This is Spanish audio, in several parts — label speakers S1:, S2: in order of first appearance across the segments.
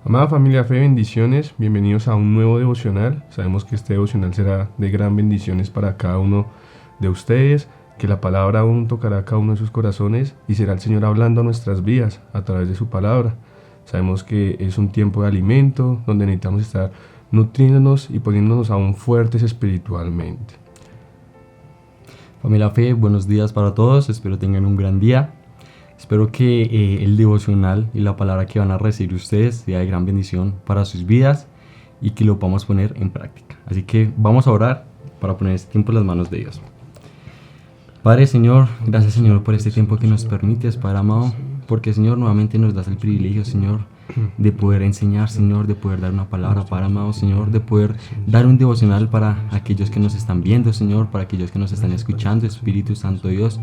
S1: Amada familia Fe, bendiciones, bienvenidos a un nuevo devocional. Sabemos que este devocional será de gran bendiciones para cada uno de ustedes, que la palabra aún tocará a cada uno de sus corazones y será el Señor hablando a nuestras vidas a través de su palabra. Sabemos que es un tiempo de alimento donde necesitamos estar nutriéndonos y poniéndonos aún fuertes espiritualmente.
S2: Familia Fe, buenos días para todos, espero tengan un gran día. Espero que el devocional y la palabra que van a recibir ustedes sea de gran bendición para sus vidas y que lo podamos poner en práctica. Así que vamos a orar para poner este tiempo en las manos de Dios. Padre Señor, gracias Señor por este tiempo que nos permites, Padre amado, porque Señor nuevamente nos das el privilegio, Señor, de poder enseñar, Señor, de poder dar una palabra, Padre amado, Señor, de poder dar un devocional para aquellos que nos están viendo, Señor, para aquellos que nos están escuchando, Espíritu Santo Dios.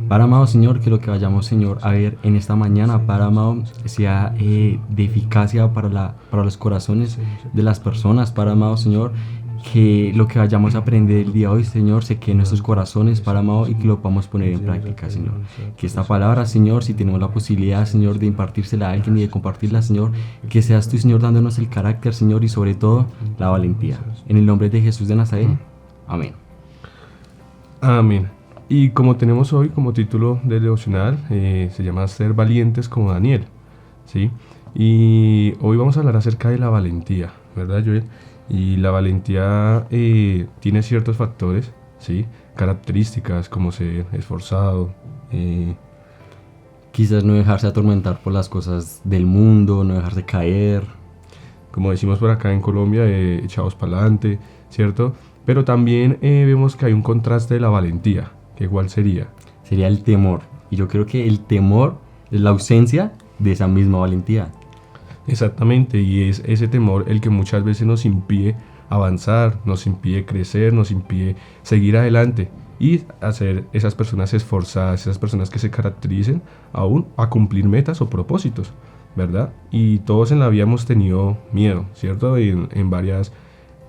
S2: Padre amado, Señor, que lo que vayamos, Señor, a ver en esta mañana, Padre amado, sea de eficacia para los corazones de las personas, Padre amado, Señor, que lo que vayamos a aprender el día de hoy, Señor, se quede en nuestros corazones, Padre amado, y que lo podamos poner en práctica, Señor. Que esta palabra, Señor, si tenemos la posibilidad, Señor, de impartírsela a alguien y de compartirla, Señor, que seas tú, Señor, dándonos el carácter, Señor, y sobre todo la valentía. En el nombre de Jesús de Nazaret. Amén.
S1: Amén. Y como tenemos hoy como título del devocional, se llama Ser valientes como Daniel, ¿sí? Y hoy vamos a hablar acerca de la valentía, ¿verdad, Joel? Y la valentía tiene ciertos factores, ¿sí? Características como ser esforzado.
S2: Quizás no dejarse atormentar por las cosas del mundo, no dejarse caer.
S1: Como decimos por acá en Colombia, echados para adelante, ¿cierto? Pero también vemos que hay un contraste de la valentía, que igual sería.
S2: Sería el temor. Y yo creo que el temor es la ausencia de esa misma valentía.
S1: Exactamente, y es ese temor el que muchas veces nos impide avanzar, nos impide crecer, nos impide seguir adelante y hacer esas personas esforzadas, esas personas que se caractericen aún a cumplir metas o propósitos, ¿verdad? Y todos en la vida hemos tenido miedo, ¿cierto? En varias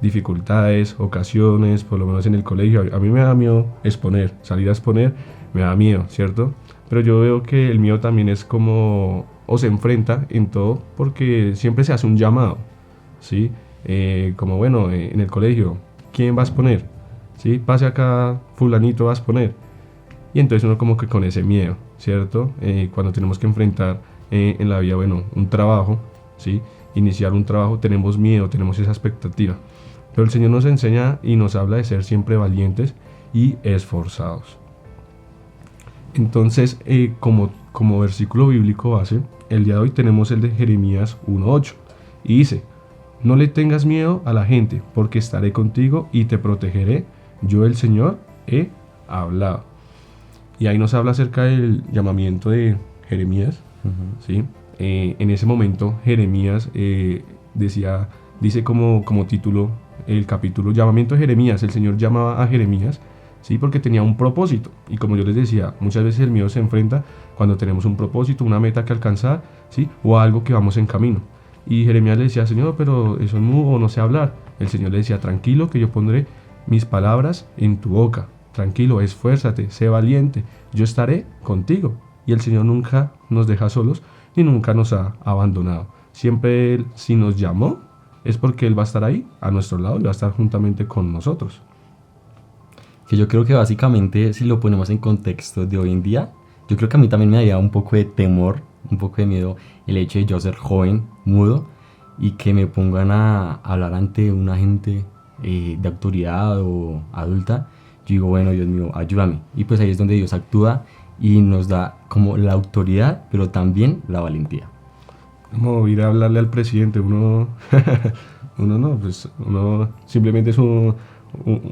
S1: dificultades, ocasiones, por lo menos en el colegio. A mí me da miedo exponer, salir a exponer, me da miedo, ¿cierto? Pero yo veo que el miedo también es como o se enfrenta en todo porque siempre se hace un llamado, ¿sí? Como bueno, en el colegio, ¿quién va a exponer? ¿Sí? Pase acá, fulanito va a exponer. Y entonces uno como que con ese miedo, ¿cierto? Cuando tenemos que enfrentar en la vida, bueno, un trabajo, ¿sí? Iniciar un trabajo, tenemos miedo, tenemos esa expectativa. Pero el Señor nos enseña y nos habla de ser siempre valientes y esforzados. Entonces, como versículo bíblico base, el día de hoy tenemos el de Jeremías 1:8 y dice: no le tengas miedo a la gente, porque estaré contigo y te protegeré, yo el Señor he hablado. Y ahí nos habla acerca del llamamiento de Jeremías, ¿sí? En ese momento Jeremías dice como título el capítulo Llamamiento de Jeremías. El Señor llamaba a Jeremías, ¿sí? Porque tenía un propósito. Y como yo les decía, muchas veces el miedo se enfrenta cuando tenemos un propósito, una meta que alcanzar, ¿sí? O algo que vamos en camino. Y Jeremías le decía: Señor, pero eso es mudo, no sé hablar. El Señor le decía: tranquilo, que yo pondré mis palabras en tu boca. Tranquilo, esfuérzate, sé valiente, yo estaré contigo. Y el Señor nunca nos deja solos y nunca nos ha abandonado. Siempre Él, si nos llamó, es porque Él va a estar ahí, a nuestro lado, y va a estar juntamente con nosotros.
S2: Que yo creo que básicamente, si lo ponemos en contexto de hoy en día, yo creo que a mí también me daría un poco de temor, un poco de miedo el hecho de yo ser joven, mudo, y que me pongan a hablar ante una gente de autoridad o adulta. Yo digo, bueno, Dios mío, ayúdame. Y pues ahí es donde Dios actúa y nos da como la autoridad, pero también la valentía.
S1: Como ir a hablarle al presidente, uno no, pues uno simplemente es uno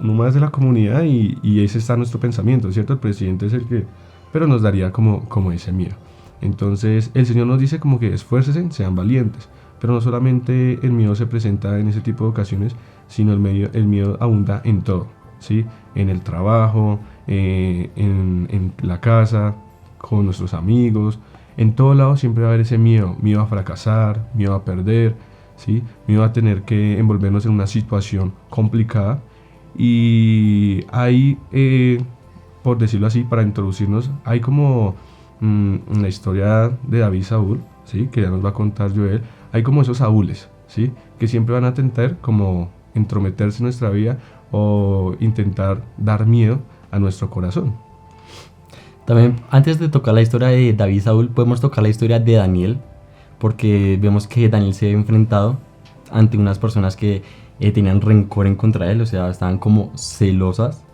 S1: más de la comunidad y ese está nuestro pensamiento, ¿cierto? El presidente es el que, pero nos daría como ese miedo. Entonces el Señor nos dice como que esfuércense, sean valientes, pero no solamente el miedo se presenta en ese tipo de ocasiones, sino el miedo abunda en todo, ¿sí? En el trabajo, en la casa, con nuestros amigos, en todo lado siempre va a haber ese miedo a fracasar, miedo a perder, ¿sí? Miedo a tener que envolvernos en una situación complicada. Y hay, por decirlo así, para introducirnos, hay como la historia de David y Saúl, ¿sí? Que ya nos va a contar Joel. hay como esos Saúles, ¿sí? Que siempre van a intentar como entrometerse en nuestra vida o intentar dar miedo a nuestro corazón.
S2: También, antes de tocar la historia de David y Saúl, podemos tocar la historia de Daniel, porque vemos que Daniel se había enfrentado ante unas personas que tenían rencor en contra de él, o sea, estaban como celosas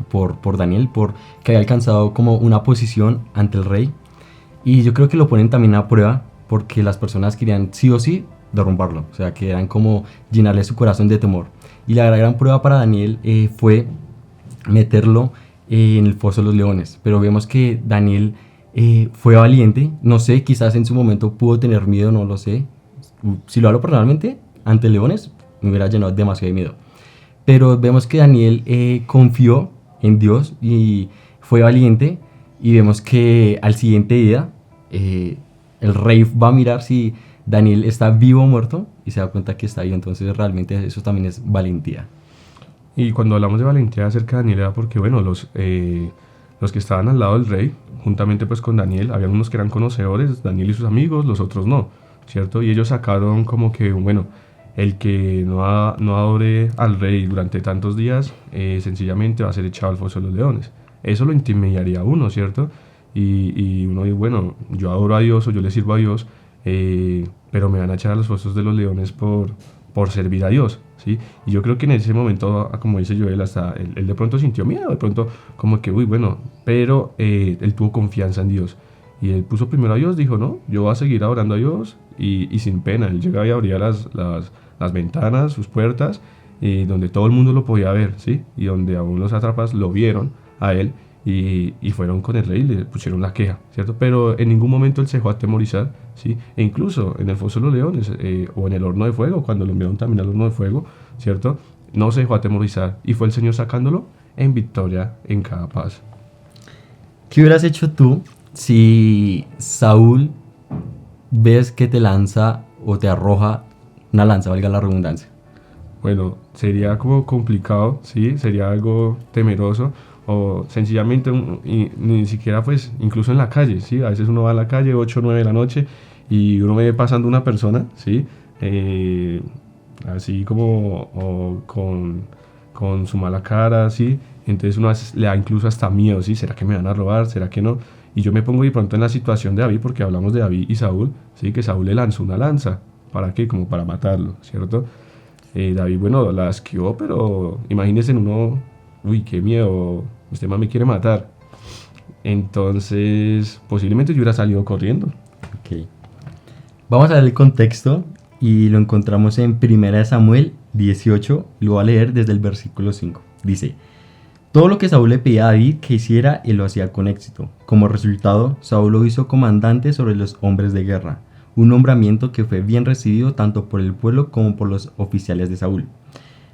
S2: por Daniel, por que había alcanzado como una posición ante el rey. Y yo creo que lo ponen también a prueba porque las personas querían sí o sí derrumbarlo, o sea, que eran como llenarle su corazón de temor. Y la gran prueba para Daniel fue meterlo en el foso de los leones. Pero vemos que Daniel fue valiente, no sé, quizás en su momento pudo tener miedo, no lo sé. Si lo hablo personalmente, ante leones me hubiera llenado demasiado de miedo. Pero vemos que Daniel confió en Dios y fue valiente. Y vemos que al siguiente día el rey va a mirar si Daniel está vivo o muerto y se da cuenta que está vivo. Entonces realmente eso también es valentía.
S1: Y cuando hablamos de valentía acerca de Daniel era porque, bueno, los que estaban al lado del rey, juntamente pues con Daniel, había unos que eran conocedores, Daniel y sus amigos, los otros no, ¿cierto? Y ellos sacaron como que, bueno, el que no adore al rey durante tantos días, sencillamente va a ser echado al foso de los leones. Eso lo intimidaría a uno, ¿cierto? Y uno dice, bueno, yo adoro a Dios o yo le sirvo a Dios, pero me van a echar a los fosos de los leones por servir a Dios, ¿sí? Y yo creo que en ese momento, como dice Joel, hasta él de pronto sintió miedo, de pronto como que, uy, bueno, pero él tuvo confianza en Dios. Y él puso primero a Dios, dijo, no, yo voy a seguir adorando a Dios y sin pena. Él llegaba y abría las ventanas, sus puertas, donde todo el mundo lo podía ver, ¿sí? Y donde aún los sátrapas lo vieron a él y fueron con el rey y le pusieron la queja, ¿cierto? Pero en ningún momento él se dejó atemorizar, ¿sí? E incluso en el foso de los leones o en el horno de fuego, cuando lo enviaron también al horno de fuego, ¿cierto? No se dejó atemorizar y fue el Señor sacándolo en victoria en cada paso.
S2: ¿Qué hubieras hecho tú si Saúl ves que te lanza o te arroja una lanza, valga la redundancia?
S1: Bueno, sería como complicado, ¿sí? Sería algo temeroso o sencillamente y ni siquiera pues incluso en la calle, ¿sí? A veces uno va a la calle 8 o 9 de la noche y uno ve pasando una persona, ¿sí? Así como o con su mala cara, ¿sí? Entonces uno a veces le da incluso hasta miedo, ¿sí? ¿Será que me van a robar? ¿Será que no? Y yo me pongo de pronto en la situación de David, porque hablamos de David y Saúl, ¿sí? Que Saúl le lanzó una lanza. ¿Para qué? Como para matarlo, ¿cierto? David, bueno, la esquivó, pero imagínense en uno, uy, qué miedo, este man me quiere matar. Entonces, posiblemente yo hubiera salido corriendo.
S2: Ok. Vamos a ver el contexto y lo encontramos en 1 Samuel 18, lo voy a leer desde el versículo 5. Dice, todo lo que Saúl le pedía a David que hiciera, él lo hacía con éxito. Como resultado, Saúl lo hizo comandante sobre los hombres de guerra, un nombramiento que fue bien recibido tanto por el pueblo como por los oficiales de Saúl.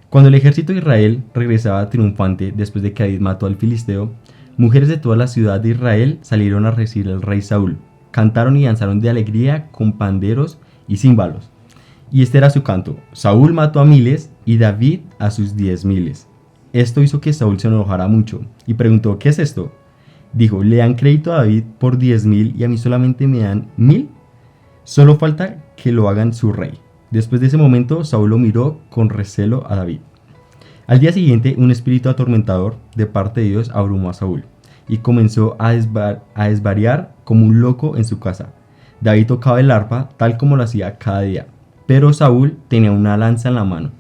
S2: Cuando el ejército de Israel regresaba triunfante después de que David mató al filisteo, mujeres de toda la ciudad de Israel salieron a recibir al rey Saúl. Cantaron y danzaron de alegría con panderos y címbalos. Y este era su canto: Saúl mató a miles y David a sus 10,000. Esto hizo que Saúl se enojara mucho y preguntó, ¿qué es esto? Dijo, le dan crédito a David por 10,000 y a mí solamente me dan 1,000. Solo falta que lo hagan su rey. Después de ese momento, Saúl lo miró con recelo a David. Al día siguiente, un espíritu atormentador de parte de Dios abrumó a Saúl y comenzó a desvariar como un loco en su casa. David tocaba el arpa tal como lo hacía cada día, pero Saúl tenía una lanza en la mano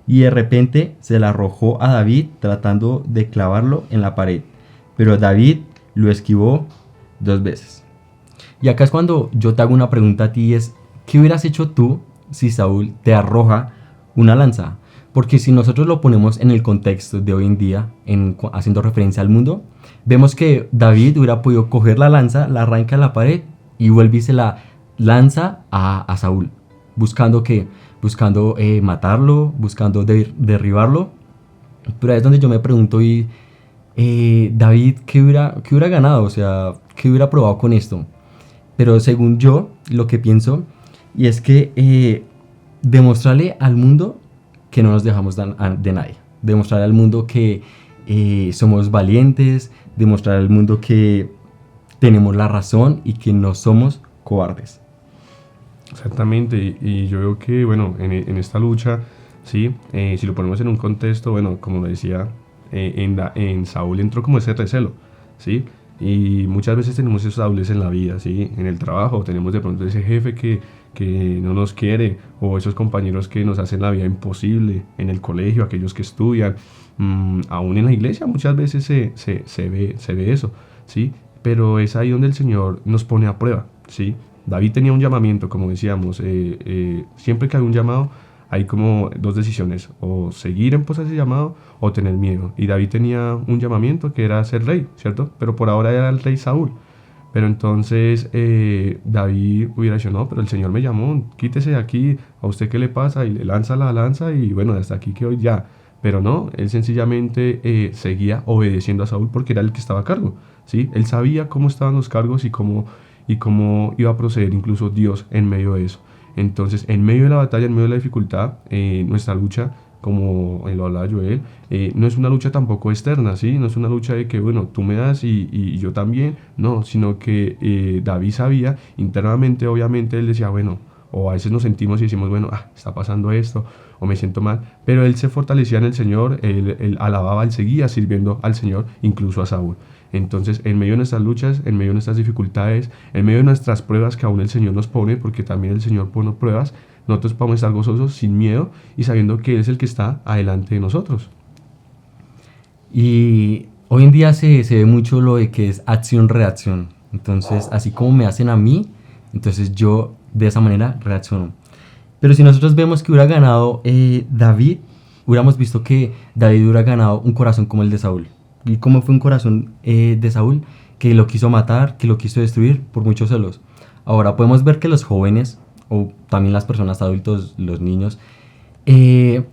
S2: y de repente se la arrojó a David tratando de clavarlo en la pared, pero David lo esquivó 2 veces. Y acá es cuando yo te hago una pregunta a ti, es ¿qué hubieras hecho tú si Saúl te arroja una lanza? Porque si nosotros lo ponemos en el contexto de hoy en día, haciendo referencia al mundo, vemos que David hubiera podido coger la lanza, la arranca a la pared y vuelve y se la lanza a Saúl, buscando matarlo, buscando derribarlo. Pero ahí es donde yo me pregunto, David, ¿qué hubiera ganado? O sea, ¿qué hubiera probado con esto? Pero según yo, lo que pienso, y es que demostrarle al mundo que no nos dejamos de nadie. Demostrarle al mundo que somos valientes, demostrar al mundo que tenemos la razón y que no somos cobardes.
S1: Exactamente, y yo veo que, bueno, en esta lucha, sí, si lo ponemos en un contexto, bueno, como lo decía, en Saúl entró como ese recelo, sí, y muchas veces tenemos esos Saúles en la vida, sí, en el trabajo, tenemos de pronto ese jefe que no nos quiere, o esos compañeros que nos hacen la vida imposible, en el colegio, aquellos que estudian, aún en la iglesia muchas veces se ve eso, sí, pero es ahí donde el Señor nos pone a prueba, sí. David tenía un llamamiento, como decíamos, siempre que hay un llamado hay como dos decisiones, o seguir en pos de ese llamado o tener miedo. Y David tenía un llamamiento que era ser rey, ¿cierto? Pero por ahora era el rey Saúl. Pero entonces David hubiera dicho, no, pero el Señor me llamó, quítese de aquí, ¿a usted qué le pasa? Y le lanza la lanza y bueno, hasta aquí que hoy ya. Pero no, él sencillamente seguía obedeciendo a Saúl porque era el que estaba a cargo, ¿sí? Él sabía cómo estaban los cargos y cómo iba a proceder incluso Dios en medio de eso. Entonces, en medio de la batalla, en medio de la dificultad, nuestra lucha, como lo hablaba Joel, no es una lucha tampoco externa, ¿sí? No es una lucha de que, bueno, tú me das y yo también, no, sino que David sabía, internamente, obviamente, él decía, bueno, o a veces nos sentimos y decimos, bueno, está pasando esto, o me siento mal, pero él se fortalecía en el Señor, él alababa, él seguía sirviendo al Señor, incluso a Saúl. Entonces, en medio de nuestras luchas, en medio de nuestras dificultades, en medio de nuestras pruebas que aún el Señor nos pone, porque también el Señor pone pruebas, nosotros podemos estar gozosos, sin miedo y sabiendo que Él es el que está adelante de nosotros.
S2: Y hoy en día se ve mucho lo de que es acción-reacción. Entonces, así como me hacen a mí, entonces yo de esa manera reacciono. Pero si nosotros vemos que hubiera ganado David, hubiéramos visto que David hubiera ganado un corazón como el de Saúl. ¿Y cómo fue un corazón de Saúl? Que lo quiso matar, que lo quiso destruir por muchos celos. Ahora podemos ver que los jóvenes, o también las personas adultos, los niños, eh,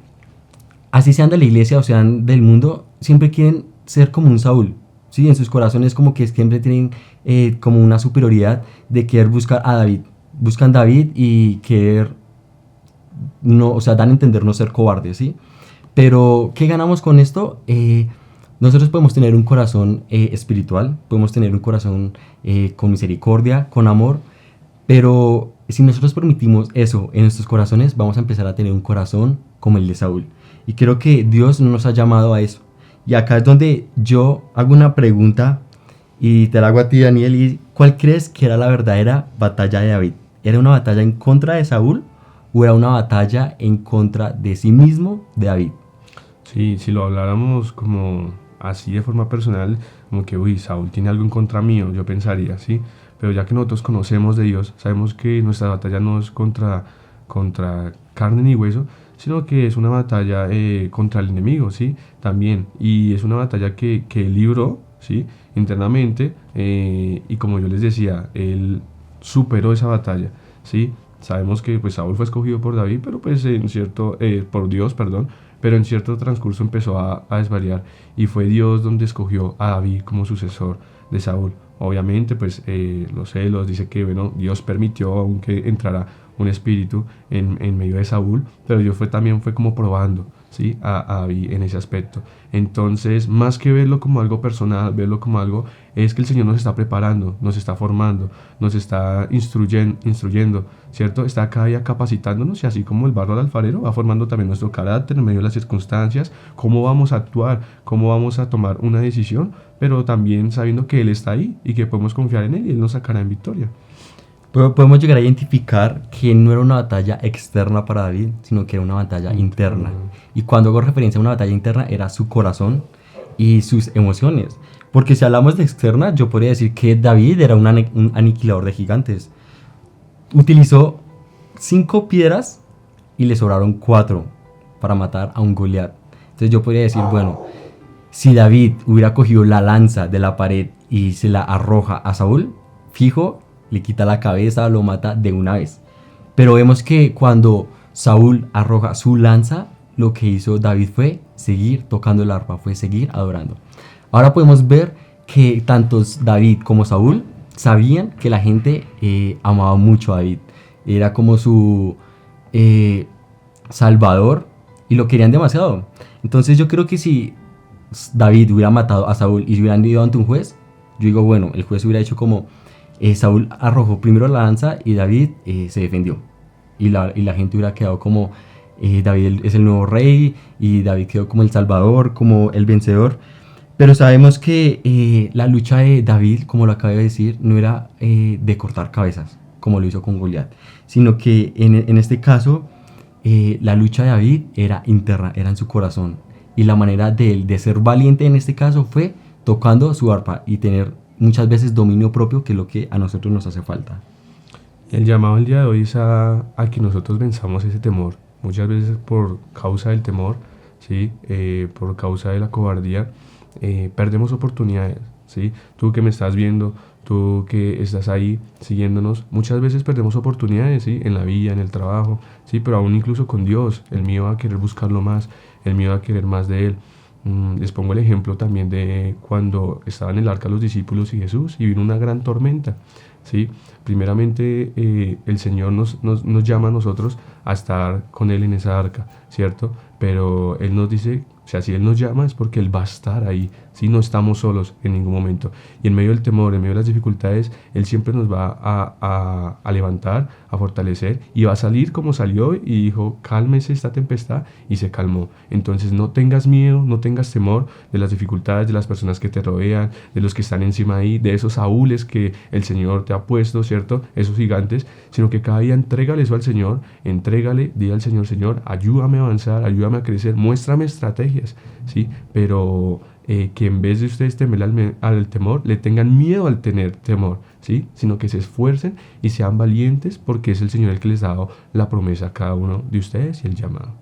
S2: así sean de la iglesia o sean del mundo, siempre quieren ser como un Saúl. ¿Sí? En sus corazones como que siempre tienen como una superioridad de querer buscar a David. Buscan David y querer, no, o sea, dan a entender no ser cobardes, ¿sí? Pero, ¿qué ganamos con esto? Nosotros podemos tener un corazón espiritual, podemos tener un corazón con misericordia, con amor, pero si nosotros permitimos eso en nuestros corazones, vamos a empezar a tener un corazón como el de Saúl. Y creo que Dios no nos ha llamado a eso. Y acá es donde yo hago una pregunta y te la hago a ti, Daniel. ¿Y cuál crees que era la verdadera batalla de David? ¿Era una batalla en contra de Saúl o era una batalla en contra de sí mismo, de David?
S1: Sí, si lo habláramos como así de forma personal, como que, uy, Saúl tiene algo en contra mío, yo pensaría, ¿sí? Pero ya que nosotros conocemos de Dios, sabemos que nuestra batalla no es contra carne ni hueso, sino que es una batalla contra el enemigo, ¿sí? También, y es una batalla que él libró, ¿sí? Internamente, y como yo les decía, él superó esa batalla, ¿sí? Sabemos que pues Saúl fue escogido por David, pero pues por Dios, perdón, pero en cierto transcurso empezó a desvariar y fue Dios donde escogió a David como sucesor de Saúl. Obviamente, pues los celos, dice que bueno, Dios permitió aunque entrara un espíritu en medio de Saúl, pero Dios también fue como probando, ¿sí? A David en ese aspecto. Entonces, más que verlo como algo personal, verlo como algo, es que el Señor nos está preparando, nos está formando, nos está instruyendo, ¿cierto? Está cada día capacitándonos y así como el barro al alfarero va formando también nuestro carácter en medio de las circunstancias, cómo vamos a actuar, cómo vamos a tomar una decisión, pero también sabiendo que Él está ahí y que podemos confiar en Él y Él nos sacará en victoria.
S2: Podemos llegar a identificar que no era una batalla externa para David, sino que era una batalla interna. Y cuando hago referencia a una batalla interna, era su corazón y sus emociones. Porque si hablamos de externa, yo podría decir que David era un aniquilador de gigantes. Utilizó 5 piedras y le sobraron 4 para matar a un Goliat. Entonces yo podría decir, bueno, si David hubiera cogido la lanza de la pared y se la arroja a Saúl, fijo, le quita la cabeza, lo mata de una vez. Pero vemos que cuando Saúl arroja su lanza, lo que hizo David fue seguir tocando el arpa, fue seguir adorando. Ahora podemos ver que tanto David como Saúl sabían que la gente amaba mucho a David. Era como su salvador y lo querían demasiado. Entonces yo creo que si David hubiera matado a Saúl y se hubieran ido ante un juez, yo digo, bueno, el juez hubiera hecho como, Saúl arrojó primero la lanza y David se defendió. Y la gente hubiera quedado como David es el nuevo rey y David quedó como el salvador, como el vencedor. Pero sabemos que la lucha de David, como lo acabo de decir, no era de cortar cabezas, como lo hizo con Goliat, sino que en este caso la lucha de David era interna, era en su corazón. Y la manera de él de ser valiente en este caso fue tocando su arpa y tener muchas veces dominio propio, que es lo que a nosotros nos hace falta.
S1: El llamado el día de hoy es a que nosotros venzamos ese temor. Muchas veces por causa del temor, ¿sí? Por causa de la cobardía, perdemos oportunidades. ¿Sí? Tú que me estás viendo, tú que estás ahí siguiéndonos, muchas veces perdemos oportunidades, ¿sí? En la vida, en el trabajo, ¿sí? Pero aún incluso con Dios, el miedo a querer buscarlo más, el miedo a querer más de Él. Les pongo el ejemplo también de cuando estaban en el arca los discípulos y Jesús y vino una gran tormenta. ¿Sí? Primeramente el Señor nos llama a nosotros a estar con Él en esa arca, ¿cierto? Pero Él nos dice, o sea, si Él nos llama es porque Él va a estar ahí, ¿sí? No estamos solos en ningún momento. Y en medio del temor, en medio de las dificultades, Él siempre nos va a levantar, a fortalecer y va a salir como salió y dijo, cálmese esta tempestad y se calmó. Entonces no tengas miedo, no tengas temor de las dificultades, de las personas que te rodean, de los que están encima ahí, de esos Saúles que el Señor te ha puesto, ¿cierto? Esos gigantes, sino que cada día entrégale eso al Señor, entrégale, di al Señor, Señor, ayúdame a avanzar, ayúdame a crecer, muéstrame estrategias, ¿sí? Pero que en vez de ustedes temer al temor, le tengan miedo al tener temor, ¿sí? Sino que se esfuercen y sean valientes porque es el Señor el que les ha dado la promesa a cada uno de ustedes y el llamado.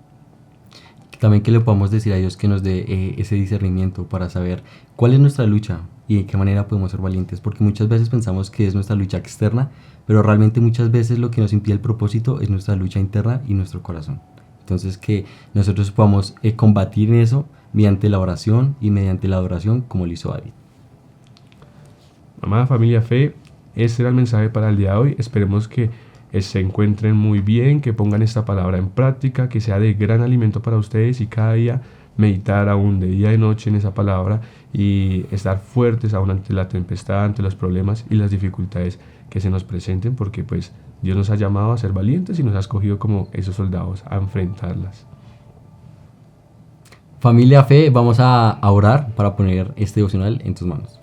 S2: También que le podamos decir a Dios que nos dé ese discernimiento para saber cuál es nuestra lucha y de qué manera podemos ser valientes, porque muchas veces pensamos que es nuestra lucha externa, pero realmente muchas veces lo que nos impide el propósito es nuestra lucha interna y nuestro corazón. Entonces que nosotros podamos combatir en eso mediante la oración y mediante la adoración, como lo hizo David.
S1: Amada familia Fe, este era el mensaje para el día de hoy. Esperemos que se encuentren muy bien, que pongan esta palabra en práctica, que sea de gran alimento para ustedes y cada día meditar aún de día y noche en esa palabra y estar fuertes aún ante la tempestad, ante los problemas y las dificultades que se nos presenten, porque pues Dios nos ha llamado a ser valientes y nos ha escogido como esos soldados a enfrentarlas.
S2: Familia Fe, vamos a orar para poner este devocional en tus manos.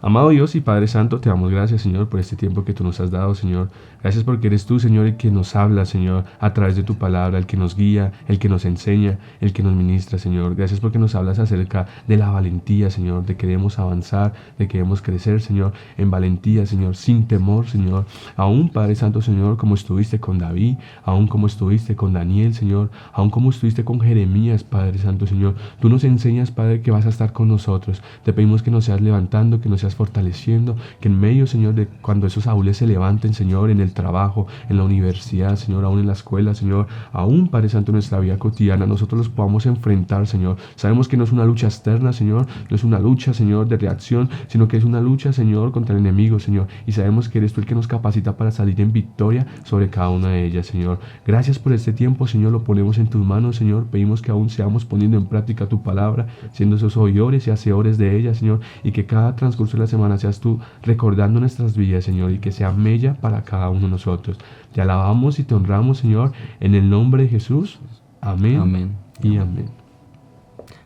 S1: Amado Dios y Padre Santo, te damos gracias, Señor, por este tiempo que tú nos has dado, Señor. Gracias porque eres tú, Señor, el que nos habla, Señor, a través de tu palabra, el que nos guía, el que nos enseña, el que nos ministra, Señor. Gracias porque nos hablas acerca de la valentía, Señor, de que debemos avanzar, de que debemos crecer, Señor, en valentía, Señor, sin temor, Señor. Aún, Padre Santo, Señor, como estuviste con David, aún como estuviste con Daniel, Señor, aún como estuviste con Jeremías, Padre Santo, Señor. Tú nos enseñas, Padre, que vas a estar con nosotros. Te pedimos que nos seas levantando, que nos seas fortaleciendo, que en medio, Señor, de cuando esos Saúles se levanten, Señor, en el trabajo, en la universidad, Señor, aún en la escuela, Señor, aún, Padre Santo, en nuestra vida cotidiana, nosotros los podamos enfrentar, Señor. Sabemos que no es una lucha externa, Señor, no es una lucha, Señor, de reacción, sino que es una lucha, Señor, contra el enemigo, Señor, y sabemos que eres tú el que nos capacita para salir en victoria sobre cada una de ellas, Señor. Gracias por este tiempo, Señor, lo ponemos en tus manos, Señor. Pedimos que aún seamos poniendo en práctica tu palabra, siendo esos oidores y hacedores de ella, Señor, y que cada transcurso de la semana seas tú recordando nuestras vidas, Señor, y que sea mella para cada uno de nosotros. Te alabamos y te honramos, Señor, en el nombre de Jesús. Amén.
S2: Amén.
S1: Y amén.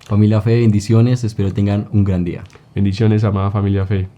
S2: Familia Fe, bendiciones, espero tengan un gran día.
S1: Bendiciones, amada familia Fe.